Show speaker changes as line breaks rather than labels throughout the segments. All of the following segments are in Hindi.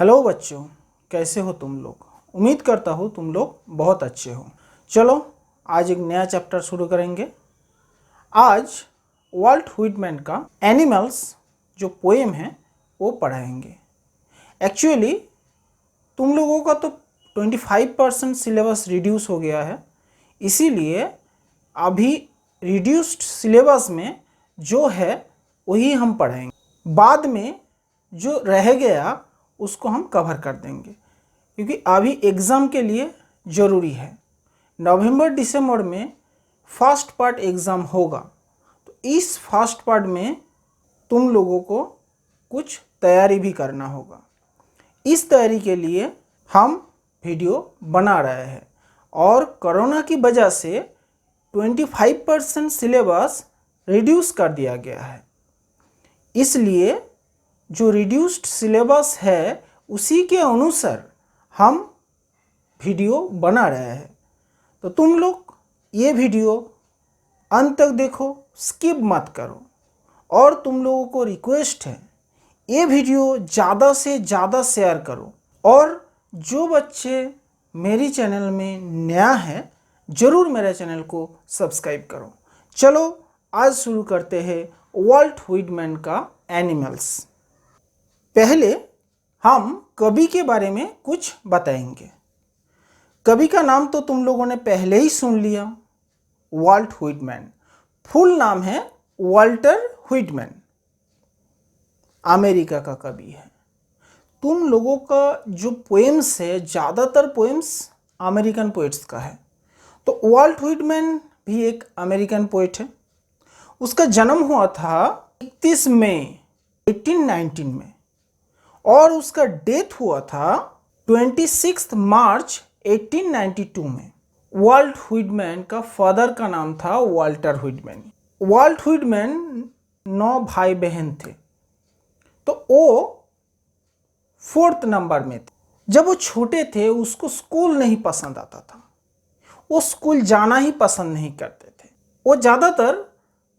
हेलो बच्चों, कैसे हो तुम लोग। उम्मीद करता हूँ तुम लोग बहुत अच्छे हो। चलो आज एक नया चैप्टर शुरू करेंगे। आज वाल्ट व्हिटमैन का एनिमल्स जो पोएम है वो पढ़ाएंगे। एक्चुअली तुम लोगों का तो 25% सिलेबस रिड्यूस हो गया है, इसीलिए अभी रिड्यूस्ड सिलेबस में जो है वही हम पढ़ाएंगे। बाद में जो रह गया उसको हम कवर कर देंगे, क्योंकि अभी एग्ज़ाम के लिए ज़रूरी है। नवंबर दिसंबर में फर्स्ट पार्ट एग्ज़ाम होगा, तो इस फर्स्ट पार्ट में तुम लोगों को कुछ तैयारी भी करना होगा। इस तैयारी के लिए हम वीडियो बना रहे हैं और कोरोना की वजह से 25% सिलेबस रिड्यूस कर दिया गया है, इसलिए जो रिड्यूस्ड सिलेबस है उसी के अनुसार हम वीडियो बना रहे हैं। तो तुम लोग ये वीडियो अंत तक देखो, स्किप मत करो। और तुम लोगों को रिक्वेस्ट है, ये वीडियो ज़्यादा से ज़्यादा शेयर करो। और जो बच्चे मेरी चैनल में नया है ज़रूर मेरे चैनल को सब्सक्राइब करो। चलो आज शुरू करते हैं वाल्ट व्हिटमैन का एनिमल्स। पहले हम कवि के बारे में कुछ बताएंगे। कवि का नाम तो तुम लोगों ने पहले ही सुन लिया, वाल्ट व्हिटमैन। फुल नाम है वाल्टर व्हिटमैन, अमेरिका का कवि है। तुम लोगों का जो पोएम्स है ज़्यादातर पोएम्स अमेरिकन पोइट्स का है, तो वाल्ट व्हिटमैन भी एक अमेरिकन पोइट है। उसका जन्म हुआ था 31 मई 1819 में और उसका डेथ हुआ था 26 मार्च 1892 में। वाल्ट व्हिटमैन का फादर का नाम था वाल्टर व्हिटमैन। वाल्ट व्हिटमैन 9 भाई बहन थे, तो वो 4th नंबर में थे। जब वो छोटे थे उसको स्कूल नहीं पसंद आता था, वो स्कूल जाना ही पसंद नहीं करते थे। वो ज़्यादातर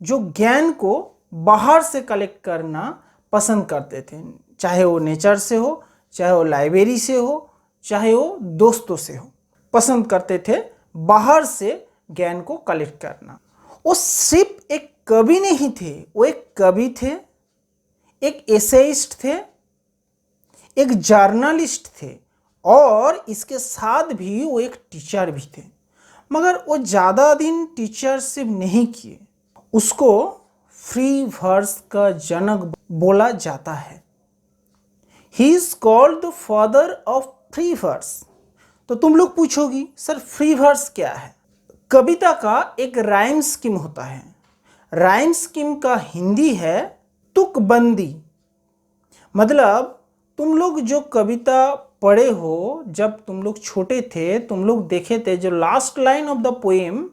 जो ज्ञान को बाहर से कलेक्ट करना पसंद करते थे, चाहे वो नेचर से हो, चाहे वो लाइब्रेरी से हो, चाहे वो दोस्तों से हो। पसंद करते थे बाहर से ज्ञान को कलेक्ट करना। वो सिर्फ एक कवि नहीं थे, वो एक कवि थे, एक एसेइस्ट थे, एक जर्नलिस्ट थे और इसके साथ भी वो एक टीचर भी थे। मगर वो ज़्यादा दिन टीचरशिप नहीं किए। उसको फ्री वर्स का जनक बोला जाता है। He is called the father of free verse. तो तुम लोग पूछोगी सर फ्री वर्स क्या है। कविता का एक राइम स्कीम होता है। राइम स्कीम का हिंदी है तुकबंदी। मतलब तुम लोग जो कविता पढ़े हो, जब तुम लोग छोटे थे तुम लोग देखे थे जो last line of the poem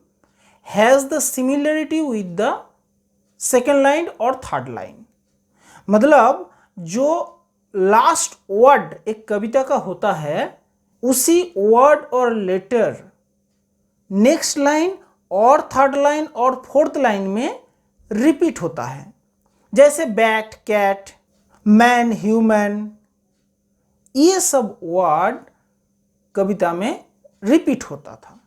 has the similarity with the second line और थर्ड लाइन। मतलब जो लास्ट वर्ड एक कविता का होता है उसी वर्ड और लेटर नेक्स्ट लाइन और थर्ड लाइन और फोर्थ लाइन में रिपीट होता है। जैसे बैट, कैट, मैन, ह्यूमन, ये सब वर्ड कविता में रिपीट होता था।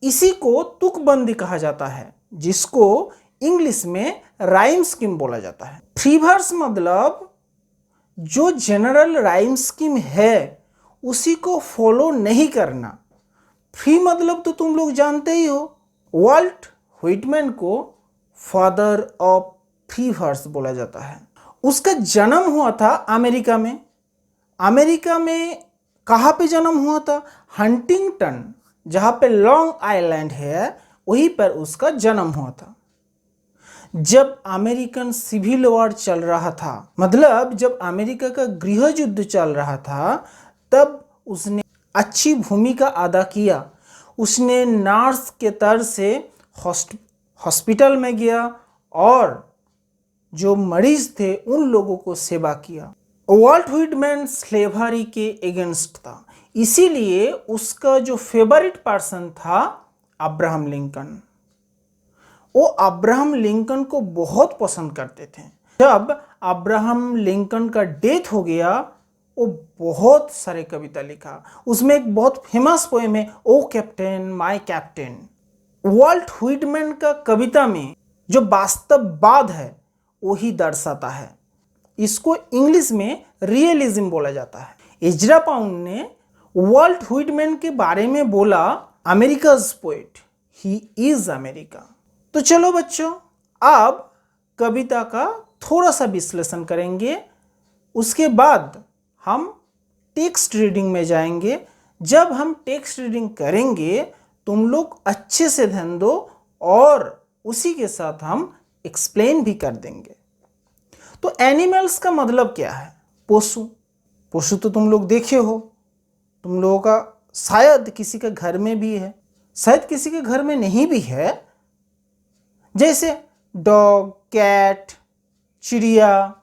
इसी को तुकबंदी कहा जाता है, जिसको इंग्लिश में राइम स्कीम बोला जाता है। फ्री वर्स मतलब जो जनरल राइम स्कीम है उसी को फॉलो नहीं करना। फ्री मतलब तो तुम लोग जानते ही हो। वाल्ट व्हिटमैन को फादर ऑफ फ्री वर्स बोला जाता है। उसका जन्म हुआ था अमेरिका में। अमेरिका में कहाँ पे जन्म हुआ था? हंटिंगटन, जहाँ पे लॉन्ग आइलैंड है वहीं पर उसका जन्म हुआ था। जब अमेरिकन सिविल वॉर चल रहा था, मतलब जब अमेरिका का गृह युद्ध चल रहा था, तब उसने अच्छी भूमिका अदा किया। उसने नर्स के तौर से हॉस्पिटल में गया और जो मरीज थे उन लोगों को सेवा किया। वाल्ट व्हिटमैन स्लेवरी के अगेंस्ट था, इसीलिए उसका जो फेवरेट पर्सन था अब्राहम लिंकन। वो अब्राहम लिंकन को बहुत पसंद करते थे। जब अब्राहम लिंकन का डेथ हो गया वो बहुत सारे कविता लिखा। उसमें एक बहुत फेमस पोएम है, O captain my captain. Walt Whitman का कविता में जो वास्तववाद है वही दर्शाता है। इसको इंग्लिश में रियलिज्म बोला जाता है। एजरा पाउंड ने वॉल्ट व्हिटमैन के बारे में बोला, America's poet, he is America. तो चलो बच्चों, अब कविता का थोड़ा सा विश्लेषण करेंगे, उसके बाद हम टेक्स्ट रीडिंग में जाएंगे। जब हम टेक्स्ट रीडिंग करेंगे तुम लोग अच्छे से ध्यान दो और उसी के साथ हम एक्सप्लेन भी कर देंगे। तो एनिमल्स का मतलब क्या है? पशु। पशु तो तुम लोग देखे हो, तुम लोगों का शायद किसी के घर में भी है, शायद किसी के घर में नहीं भी है, जैसे डॉग, कैट, चिड़िया,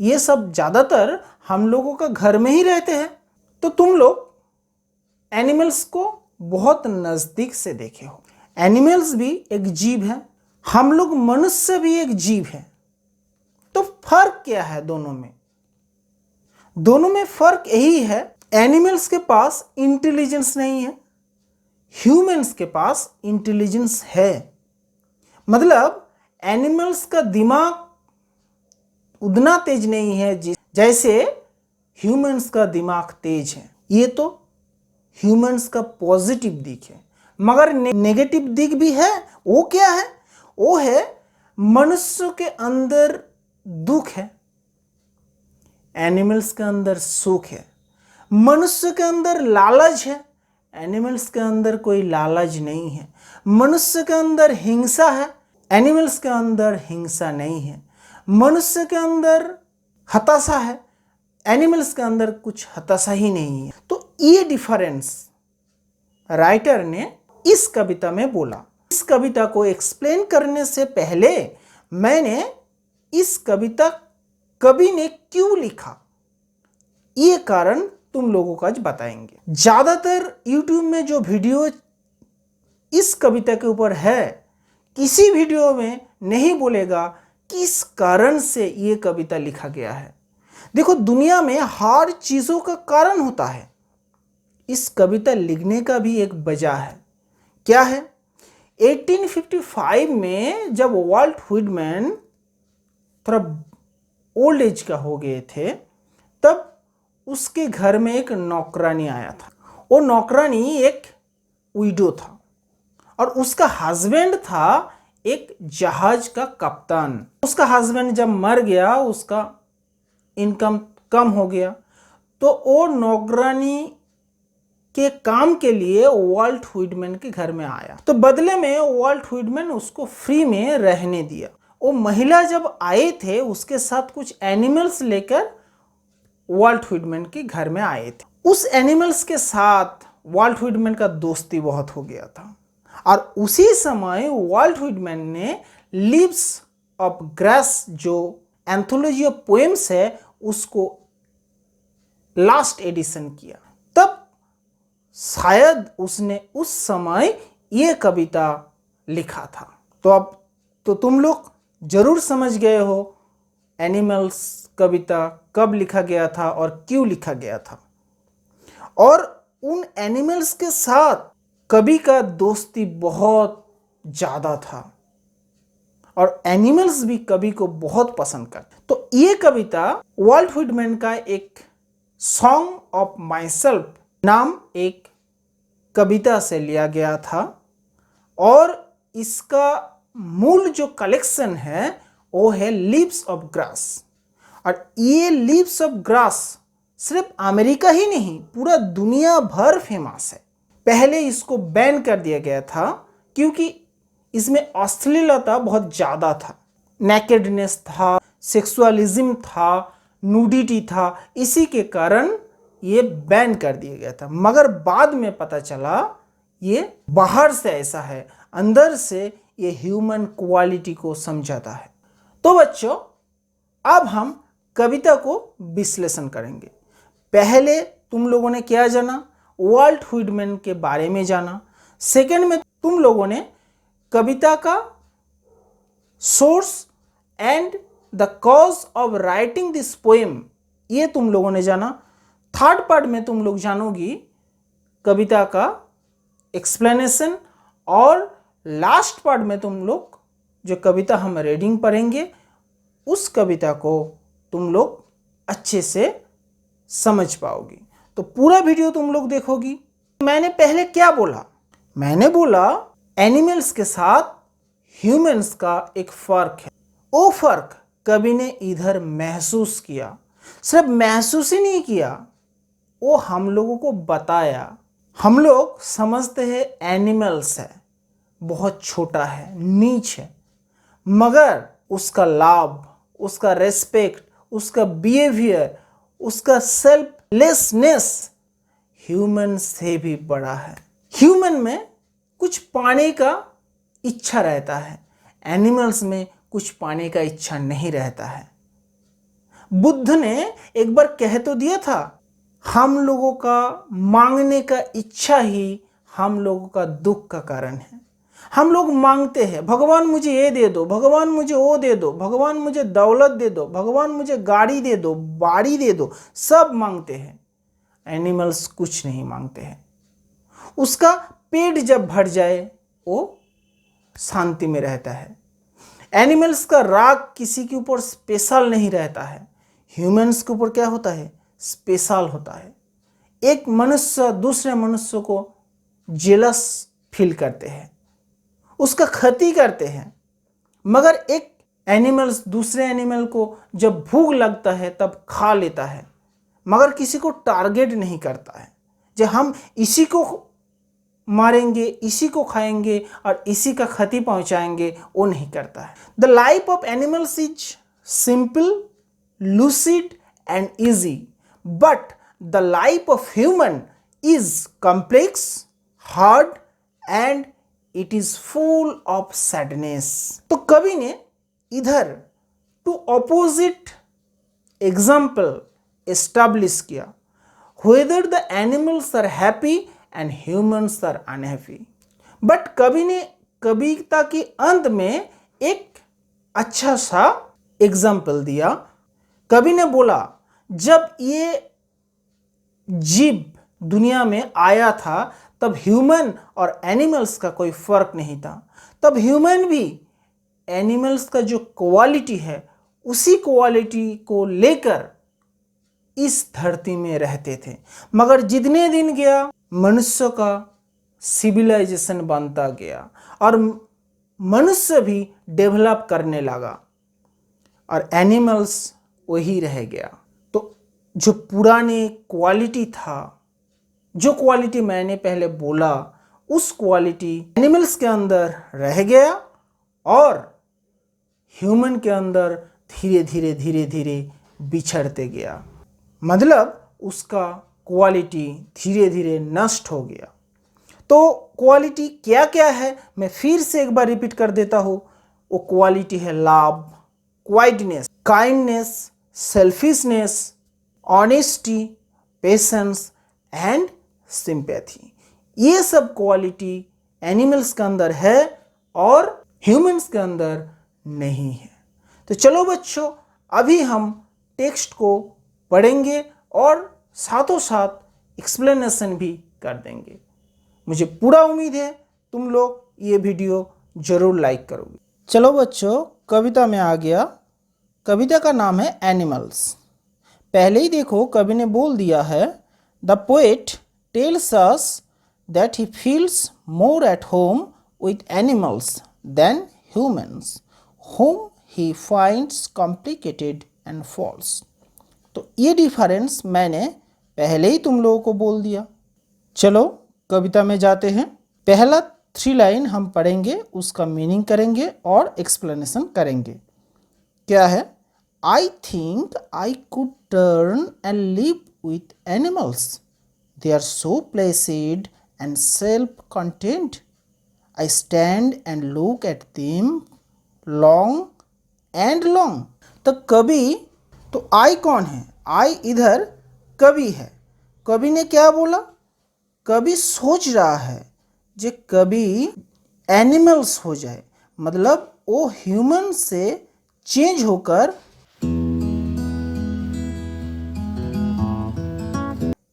ये सब ज़्यादातर हम लोगों का घर में ही रहते हैं। तो तुम लोग एनिमल्स को बहुत नज़दीक से देखे हो। एनिमल्स भी एक जीव है, हम लोग मनुष्य भी एक जीव है। तो फर्क क्या है दोनों में? दोनों में फर्क यही है, एनिमल्स के पास इंटेलिजेंस नहीं है, ह्यूमंस के पास इंटेलिजेंस है। मतलब एनिमल्स का दिमाग उतना तेज नहीं है जैसे ह्यूमंस का दिमाग तेज है। ये तो ह्यूमंस का पॉजिटिव दिख है, मगर नेगेटिव दिख भी है। वो क्या है? वो है मनुष्य के अंदर दुख है, एनिमल्स के अंदर सुख है। मनुष्य के अंदर लालच है, एनिमल्स के अंदर कोई लालच नहीं है। मनुष्य के अंदर हिंसा है, एनिमल्स के अंदर हिंसा नहीं है। मनुष्य के अंदर हताशा है, एनिमल्स के अंदर कुछ हताशा ही नहीं है। तो ये डिफरेंस राइटर ने इस कविता में बोला। इस कविता को एक्सप्लेन करने से पहले मैंने इस कविता कवि ने क्यों लिखा ये कारण तुम लोगों को आज बताएंगे। ज़्यादातर यूट्यूब में जो वीडियो इस कविता के ऊपर है, किसी वीडियो में नहीं बोलेगा किस कारण से ये कविता लिखा गया है। देखो, दुनिया में हर चीज़ों का कारण होता है, इस कविता लिखने का भी एक वजह है। क्या है? 1855 में जब वॉल्ट व्हिटमैन थोड़ा ओल्ड एज का हो गए थे, तब उसके घर में एक नौकरानी आया था। वो नौकरानी एक विडो था और उसका हस्बैंड था एक जहाज का कप्तान। उसका हस्बैंड जब मर गया, उसका इनकम कम हो गया, तो वो नौकरानी के काम के लिए वॉल्ट व्हिटमैन के घर में आया। तो बदले में वॉल्ट व्हिटमैन उसको फ्री में रहने दिया। वो महिला जब आए थे उसके साथ कुछ एनिमल्स लेकर वॉल्ट व्हिटमैन के घर में आए थे। उस एनिमल्स के साथ वॉल्ट व्हिटमैन का दोस्ती बहुत हो गया था और उसी समय वॉल्ट व्हिटमैन ने लीव्स ऑफ ग्रास जो एंथोलॉजी ऑफ पोएम्स है उसको लास्ट एडिशन किया। तब शायद उसने उस समय ये कविता लिखा था। तो अब तो तुम लोग जरूर समझ गए हो एनिमल्स कविता कब लिखा गया था और क्यों लिखा गया था। और उन एनिमल्स के साथ कवि का दोस्ती बहुत ज़्यादा था और एनिमल्स भी कवि को बहुत पसंद करते। तो ये कविता वॉल्ट व्हिटमैन का एक सॉन्ग ऑफ माई सेल्फ नाम एक कविता से लिया गया था और इसका मूल जो कलेक्शन है वो है लीव्स ऑफ ग्रास। और ये लीव्स ऑफ ग्रास सिर्फ अमेरिका ही नहीं, पूरा दुनिया भर फेमस है। पहले इसको बैन कर दिया गया था क्योंकि इसमें अश्लीलता बहुत ज़्यादा था, नेकेडनेस था, सेक्सुअलिज्म था, नूडिटी था, इसी के कारण ये बैन कर दिया गया था। मगर बाद में पता चला ये बाहर से ऐसा है, अंदर से ये ह्यूमन क्वालिटी को समझाता है। तो बच्चों, अब हम कविता को विश्लेषण करेंगे। पहले तुम लोगों ने क्या जाना? वॉल्ट व्हिटमैन के बारे में जाना। सेकंड में तुम लोगों ने कविता का source and the cause of writing this poem, ये तुम लोगों ने जाना। थर्ड पार्ट में तुम लोग जानोगी कविता का एक्सप्लेनेशन, और लास्ट पार्ट में तुम लोग जो कविता हम रीडिंग पढ़ेंगे उस कविता को तुम लोग अच्छे से समझ पाओगी। तो पूरा वीडियो तुम लोग देखोगी। मैंने पहले क्या बोला? मैंने बोला एनिमल्स के साथ ह्यूमंस का एक फर्क है। वो फर्क कवि ने इधर महसूस किया, सिर्फ महसूस ही नहीं किया, वो हम लोगों को बताया। हम लोग समझते हैं एनिमल्स है, बहुत छोटा है, नीच है, मगर उसका लाभ, उसका रेस्पेक्ट, उसका बिहेवियर, उसका सेल्फलेसनेस ह्यूमन से भी बड़ा है। ह्यूमन में कुछ पाने का इच्छा रहता है, एनिमल्स में कुछ पाने का इच्छा नहीं रहता है। बुद्ध ने एक बार कह तो दिया था, हम लोगों का मांगने का इच्छा ही हम लोगों का दुख का कारण है। हम लोग मांगते हैं, भगवान मुझे ये दे दो, भगवान मुझे वो दे दो, भगवान मुझे दौलत दे दो, भगवान मुझे गाड़ी दे दो, बाड़ी दे दो, सब मांगते हैं। एनिमल्स कुछ नहीं मांगते हैं। उसका पेट जब भर जाए वो शांति में रहता है। एनिमल्स का राग किसी के ऊपर स्पेशल नहीं रहता है। ह्यूमंस के ऊपर क्या होता है? स्पेशल होता है। एक मनुष्य दूसरे मनुष्य को जेलस फील करते हैं, उसका क्षति करते हैं, मगर एक एनिमल्स दूसरे एनिमल को जब भूख लगता है तब खा लेता है, मगर किसी को टारगेट नहीं करता है, जब हम इसी को मारेंगे, इसी को खाएंगे और इसी का क्षति पहुंचाएंगे, वो नहीं करता है। The life of animals is simple, lucid and easy, but the life of human is complex, hard and it is full of sadness. तो कवि ने इधर टू ऑपोजिट एग्जाम्पल एस्टैब्लिश किया, whether the animals are happy and humans are unhappy. But कवि ने कविता के अंत में एक अच्छा सा एग्जाम्पल दिया। कवि ने बोला, जब ये जीव दुनिया में आया था तब ह्यूमन और एनिमल्स का कोई फर्क नहीं था। तब ह्यूमन भी एनिमल्स का जो क्वालिटी है उसी क्वालिटी को लेकर इस धरती में रहते थे, मगर जितने दिन गया मनुष्य का सिविलाइजेशन बनता गया और मनुष्य भी डेवलप करने लगा और एनिमल्स वही रह गया। तो जो पुराने क्वालिटी था, जो क्वालिटी मैंने पहले बोला, उस क्वालिटी एनिमल्स के अंदर रह गया और ह्यूमन के अंदर धीरे धीरे धीरे धीरे बिछड़ते गया। मतलब उसका क्वालिटी धीरे धीरे नष्ट हो गया। तो क्वालिटी क्या क्या है मैं फिर से एक बार रिपीट कर देता हूँ। वो क्वालिटी है love, quietness, kindness, selfishness, honesty, patience and sympathy. ये सब क्वालिटी एनिमल्स के अंदर है और ह्यूमंस के अंदर नहीं है। तो चलो बच्चों, अभी हम टेक्स्ट को पढ़ेंगे और साथों साथ एक्सप्लेनेशन भी कर देंगे। मुझे पूरा उम्मीद है तुम लोग ये वीडियो जरूर लाइक करोगे। चलो बच्चों, कविता में आ गया। कविता का नाम है एनिमल्स। पहले ही देखो कवि ने बोल दिया है, the poet tells us that he feels more at home with animals then humans whom he finds complicated and false। तो ये डिफरेंस मैंने पहले ही तुम लोगों को बोल दिया। चलो कविता में जाते हैं। पहला 3 लाइन हम पढ़ेंगे, उसका मीनिंग करेंगे और एक्सप्लेनेशन करेंगे। क्या है? I think I could turn and live with animals, they are so placid and self contained, I stand and look at them long and long. तो कवि, तो आई कौन है? आई इधर कवि है। कवि ने क्या बोला? कवि सोच रहा है जे कवि एनिमल्स हो जाए, मतलब वो ह्यूमन से चेंज होकर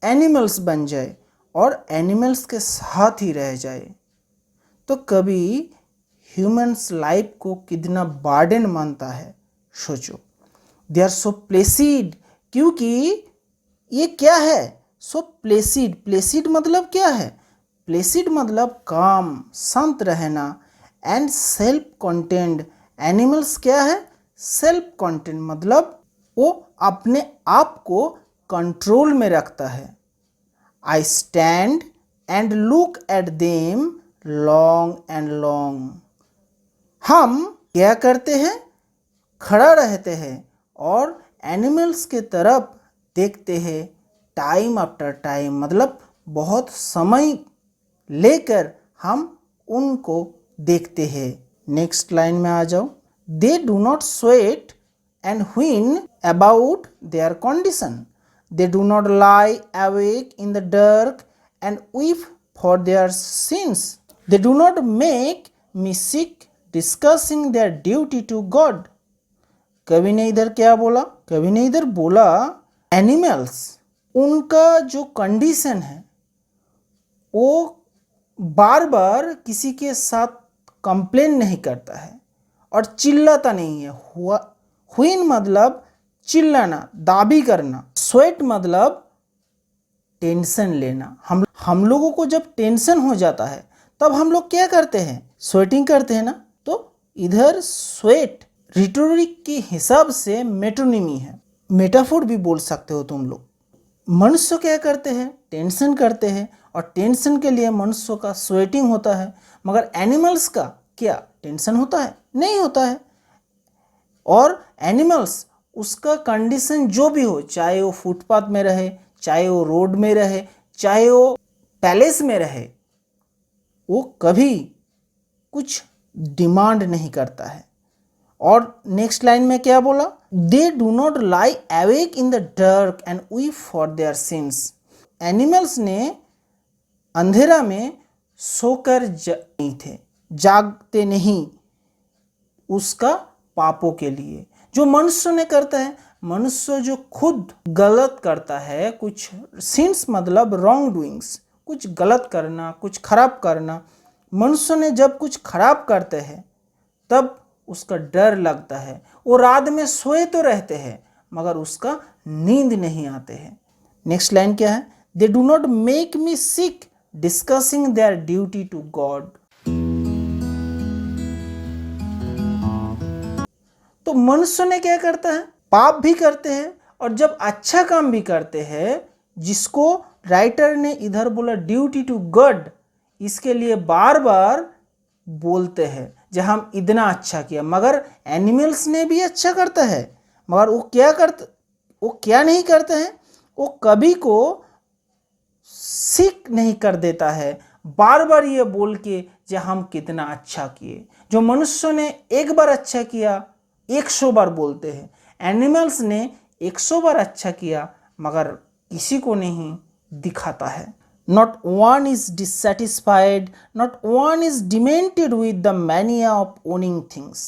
एनिमल्स बन जाए और एनिमल्स के साथ ही रह जाए, तो कभी ह्यूमंस लाइफ को कितना बर्डन मानता है, सोचो। दे आर सो प्लेसिड, क्योंकि ये क्या है, सो प्लेसिड। प्लेसिड मतलब क्या है, प्लेसिड मतलब काम, शांत रहना। एंड सेल्फ कंटेंट, एनिमल्स क्या है, सेल्फ कंटेंट मतलब वो अपने आप को कंट्रोल में रखता है। आई stand and look at them long and long. हम क्या करते हैं, खड़ा रहते हैं और एनिमल्स के तरफ देखते हैं टाइम आफ्टर टाइम, मतलब बहुत समय लेकर हम उनको देखते हैं। नेक्स्ट लाइन में आ जाओ। They do not sweat and whine about their condition, they do not lie awake in the dark and weep for their sins, they do not make mistake discussing their duty to God. कवि ने इधर क्या बोला, कवि ने इधर बोला एनिमल्स, उनका जो कंडीशन है वो बार बार किसी के साथ कंप्लेन नहीं करता है और चिल्लाता नहीं है। व्हिन मतलब चिल्लाना, दाबी करना। स्वेट मतलब टेंशन लेना। हम लोगों को जब टेंशन हो जाता है तब हम लोग क्या करते हैं, स्वेटिंग करते हैं ना। तो इधर स्वेट रिटोरिक के हिसाब से मेटोनिमी है, मेटाफोर भी बोल सकते हो तुम लोग। मनुष्य क्या करते हैं, टेंशन करते हैं और टेंशन के लिए मनुष्य का स्वेटिंग होता है, मगर एनिमल्स का क्या टेंशन होता है, नहीं होता है। और एनिमल्स उसका कंडीशन जो भी हो, चाहे वो फुटपाथ में रहे, चाहे वो रोड में रहे, चाहे वो पैलेस में रहे, वो कभी कुछ डिमांड नहीं करता है। और नेक्स्ट लाइन में क्या बोला, दे do not lie awake in the dark and weep for their since. Animals ने अंधेरा में सोकर नहीं थे, जागते नहीं उसका पापों के लिए। जो मनुष्य ने करता है, मनुष्य जो खुद गलत करता है, कुछ सिंस मतलब रॉन्ग डूइंग्स, कुछ गलत करना, कुछ खराब करना। मनुष्य ने जब कुछ खराब करते हैं तब उसका डर लगता है। वो रात में सोए तो रहते हैं मगर उसका नींद नहीं आते हैं। नेक्स्ट लाइन क्या है, they do not make me sick discussing their duty to God. तो मनुष्य ने क्या करता है, पाप भी करते हैं और जब अच्छा काम भी करते हैं, जिसको राइटर ने इधर बोला ड्यूटी टू गॉड, इसके लिए बार बार बोलते हैं जब हम इतना अच्छा किया। मगर एनिमल्स ने भी अच्छा करता है, मगर वो क्या नहीं करते हैं, वो कभी को सीख नहीं कर देता है, बार बार ये बोल के जो हम कितना अच्छा किए। जो मनुष्य ने एक बार अच्छा किया 100 बार बोलते हैं, एनिमल्स ने 100 बार अच्छा किया मगर किसी को नहीं दिखाता है। Not one is dissatisfied, not one is demented with the mania of owning things.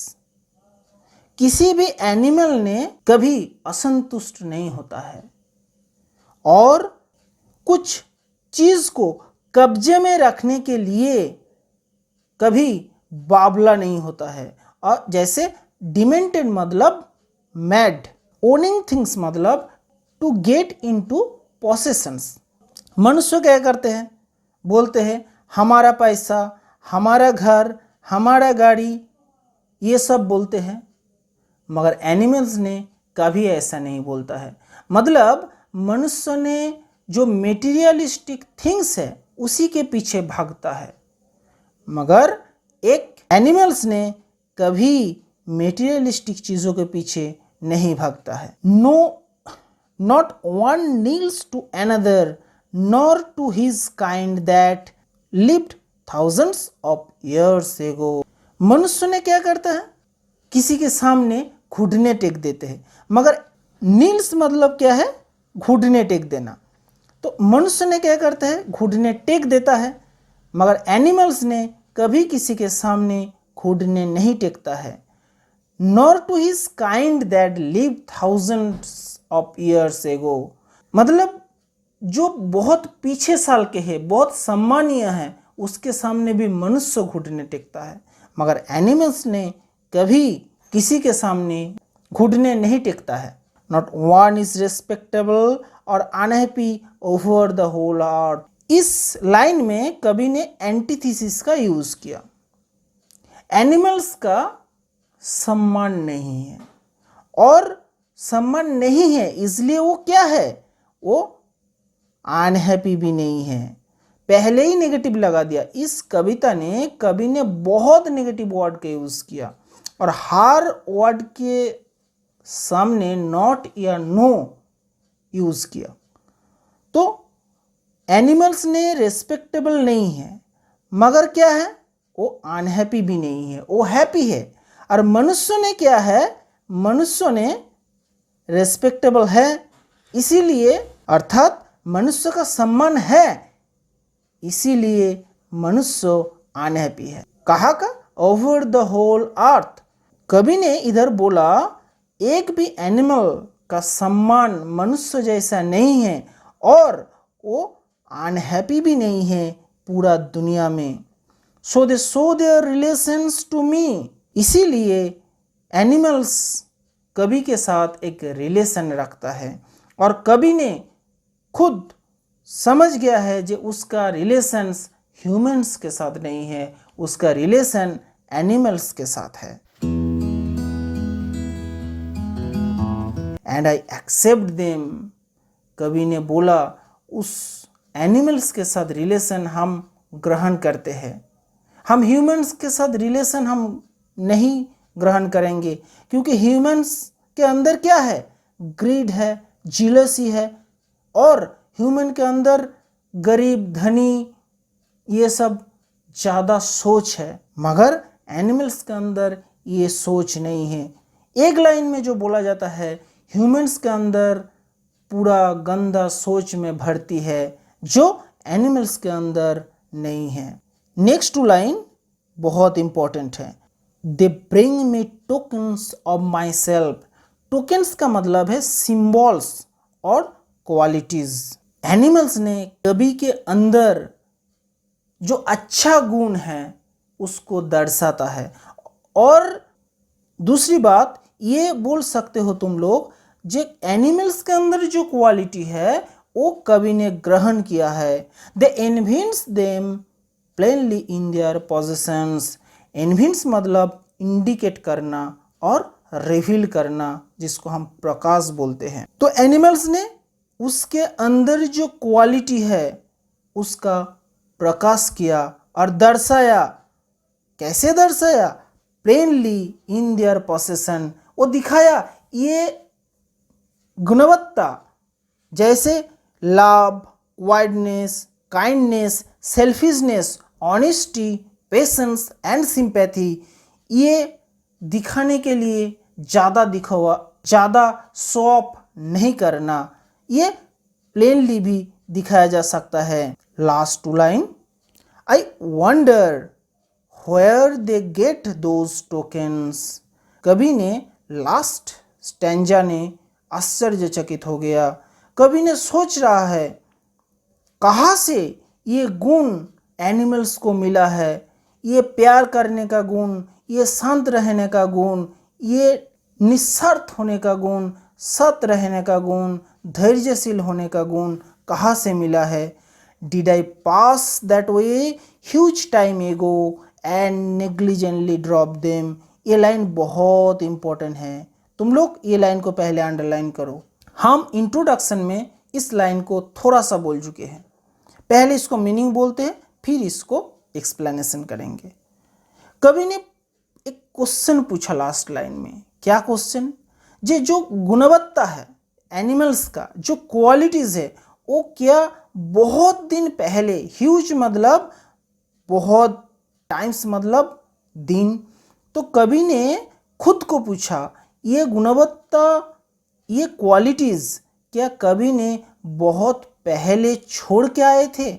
किसी भी एनिमल ने कभी असंतुष्ट नहीं होता है और कुछ चीज को कब्जे में रखने के लिए कभी बावला नहीं होता है। और जैसे डिमेंटेड मतलब मैड, ओनिंग थिंग्स मतलब टू गेट इनटू पोसेशंस। मनुष्य क्या करते हैं, बोलते हैं हमारा पैसा, हमारा घर, हमारा गाड़ी, ये सब बोलते हैं, मगर एनिमल्स ने कभी ऐसा नहीं बोलता है। मतलब मनुष्य ने जो मेटीरियलिस्टिक थिंग्स है उसी के पीछे भागता है, मगर एक एनिमल्स ने कभी मेटीरियलिस्टिक चीज़ों के पीछे नहीं भागता है। No, not one kneels to another nor to his kind that lived thousands of years ago. मनुष्य ने क्या करता है, किसी के सामने घुटने टेक देते हैं, मगर नील्स मतलब क्या है, घुटने टेक देना। तो मनुष्य ने क्या करता है, घुटने टेक देता है, मगर एनिमल्स ने कभी किसी के सामने घुटने नहीं टेकता है। nor to his kind that lived thousands of years ago, मतलब जो बहुत पीछे साल के हैं, बहुत सम्मानीय हैं, उसके सामने भी मनुष्य घुटने टेकता है, मगर एनिमल्स ने कभी किसी के सामने घुटने नहीं टेकता है। नॉट वन इज रेस्पेक्टेबल और unhappy over the whole earth. इस लाइन में कवि ने एंटीथीसिस का यूज किया। एनिमल्स का सम्मान नहीं है, और सम्मान नहीं है इसलिए वो क्या है, वो अनहैप्पी भी नहीं है। पहले ही नेगेटिव लगा दिया। इस कविता ने कवि ने बहुत नेगेटिव वर्ड का यूज किया, और हर वर्ड के सामने नॉट या नो यूज किया। तो एनिमल्स ने रेस्पेक्टेबल नहीं है, मगर क्या है, वो अनहैप्पी भी नहीं है, वो हैप्पी है। और मनुष्य ने क्या है, मनुष्य ने रेस्पेक्टेबल है, इसीलिए अर्थात मनुष्य का सम्मान है, इसीलिए मनुष्य अनहैप्पी है। कहा का ओवर द होल अर्थ। कवि ने इधर बोला एक भी एनिमल का सम्मान मनुष्य जैसा नहीं है, और वो अनहैप्पी भी नहीं है पूरा दुनिया में। So they show their relations to me. इसीलिए एनिमल्स कवि के साथ एक रिलेशन रखता है, और कवि ने खुद समझ गया है जो उसका रिलेशंस ह्यूमंस के साथ नहीं है, उसका रिलेशन एनिमल्स के साथ है। And I accept them. कवि ने बोला उस एनिमल्स के साथ रिलेशन हम ग्रहण करते हैं, हम ह्यूमंस के साथ रिलेशन हम नहीं ग्रहण करेंगे, क्योंकि ह्यूमंस के अंदर क्या है, ग्रीड है, जीलसी है, और ह्यूमन के अंदर गरीब धनी ये सब ज़्यादा सोच है, मगर एनिमल्स के अंदर ये सोच नहीं है। एक लाइन में जो बोला जाता है, ह्यूमंस के अंदर पूरा गंदा सोच में भरती है, जो एनिमल्स के अंदर नहीं है। नेक्स्ट टू लाइन बहुत इंपॉर्टेंट है। They bring me tokens of my self. Tokens का मतलब है सिंबल्स और क्वालिटीज। एनिमल्स ने कवि के अंदर जो अच्छा गुण है उसको दर्शाता है। और दूसरी बात ये बोल सकते हो तुम लोग, जो एनिमल्स के अंदर जो क्वालिटी है वो कवि ने ग्रहण किया है। They evince them plainly in their positions. Evince मतलब इंडिकेट करना और रिवील करना, जिसको हम प्रकाश बोलते हैं। तो एनिमल्स ने उसके अंदर जो क्वालिटी है उसका प्रकाश किया और दर्शाया। कैसे दर्शाया? Plainly in there possession. वो दिखाया ये गुणवत्ता, जैसे love, wideness, kindness, selfishness, honesty, patience and sympathy. ये दिखाने के लिए ज़्यादा दिखावा, ज़्यादा शो ऑफ नहीं करना, ये प्लेनली भी दिखाया जा सकता है। Last two line, I wonder where they get those tokens. कवि ने लास्ट स्टैंजा ने आश्चर्यचकित हो गया। कवि ने सोच रहा है कहाँ से ये गुण एनिमल्स को मिला है, ये प्यार करने का गुण, ये शांत रहने का गुण, ये निस्वार्थ होने का गुण, सत रहने का गुण, धैर्यशील होने का गुण कहाँ से मिला है। Did I pass that way huge time एगो एंड नेग्लिजेंटली ड्रॉप देम। ये लाइन बहुत इंपॉर्टेंट है, तुम लोग ये लाइन को पहले अंडरलाइन करो। हम इंट्रोडक्शन में इस लाइन को थोड़ा सा बोल चुके हैं, पहले इसको मीनिंग बोलते हैं फिर इसको एक्सप्लेनेशन करेंगे। कवि ने एक क्वेश्चन पूछा लास्ट लाइन में। क्या क्वेश्चन? जो गुणवत्ता है एनिमल्स का, जो क्वालिटीज़ है, वो क्या बहुत दिन पहले, ह्यूज मतलब बहुत, टाइम्स मतलब दिन, तो कवि ने खुद को पूछा ये गुणवत्ता, ये क्वालिटीज़ क्या कवि ने बहुत पहले छोड़ के आए थे?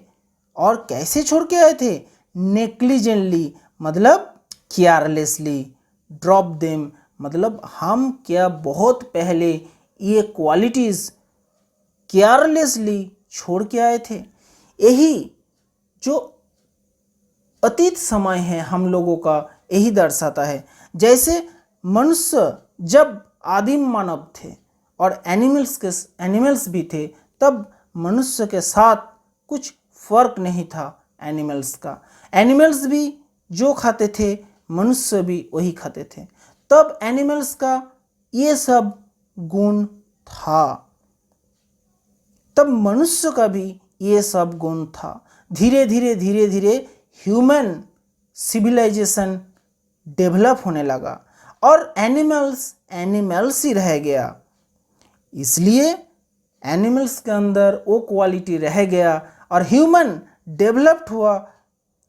और कैसे छोड़ के आए थे? नेग्लिजेंटली मतलब केयरलेसली, ड्रॉप देम मतलब हम क्या बहुत पहले ये क्वालिटीज़ केयरलेसली छोड़ के आए थे। यही जो अतीत समय है हम लोगों का, यही दर्शाता है। जैसे मनुष्य जब आदिम मानव थे और एनिमल्स भी थे, तब मनुष्य के साथ कुछ फर्क नहीं था एनिमल्स का। एनिमल्स भी जो खाते थे मनुष्य भी वही खाते थे। तब एनिमल्स का ये सब गुण था, तब मनुष्य का भी ये सब गुण था। धीरे धीरे ह्यूमन सिविलाइजेशन डेवलप होने लगा और एनिमल्स ही रह गया। इसलिए एनिमल्स के अंदर वो क्वालिटी रह गया और ह्यूमन डेवलप्ड हुआ।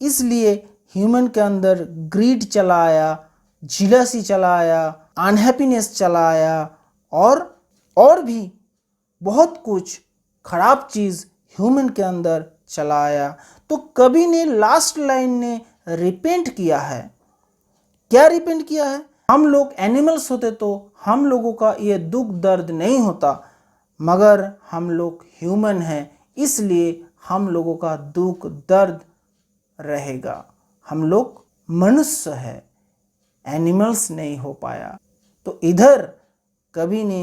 इसलिए ह्यूमन के अंदर ग्रीड चला आया, जिलसी चला आया, अनहैप्पीनेस चला आया और भी बहुत कुछ खराब चीज़ ह्यूमन के अंदर चला आया। तो कवि ने लास्ट लाइन ने रिपेंट किया है। क्या रिपेंट किया है? हम लोग एनिमल्स होते तो हम लोगों का ये दुख दर्द नहीं होता, मगर हम लोग ह्यूमन हैं, इसलिए हम लोगों का दुख दर्द रहेगा। हम लोग मनुष्य है, एनिमल्स नहीं हो पाया। तो इधर कवि ने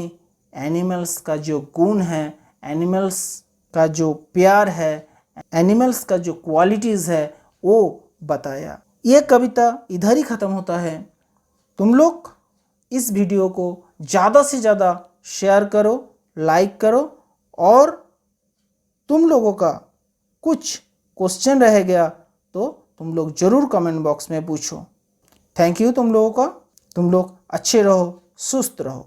एनिमल्स का जो गुण है, एनिमल्स का जो प्यार है, एनिमल्स का जो क्वालिटीज़ है वो बताया। ये कविता इधर ही ख़त्म होता है। तुम लोग इस वीडियो को ज़्यादा से ज़्यादा शेयर करो, लाइक करो, और तुम लोगों का कुछ क्वेश्चन रह गया तो तुम लोग ज़रूर कमेंट बॉक्स में पूछो। थैंक यू तुम लोगों का। तुम लोग अच्छे रहो, सुस्त रहो।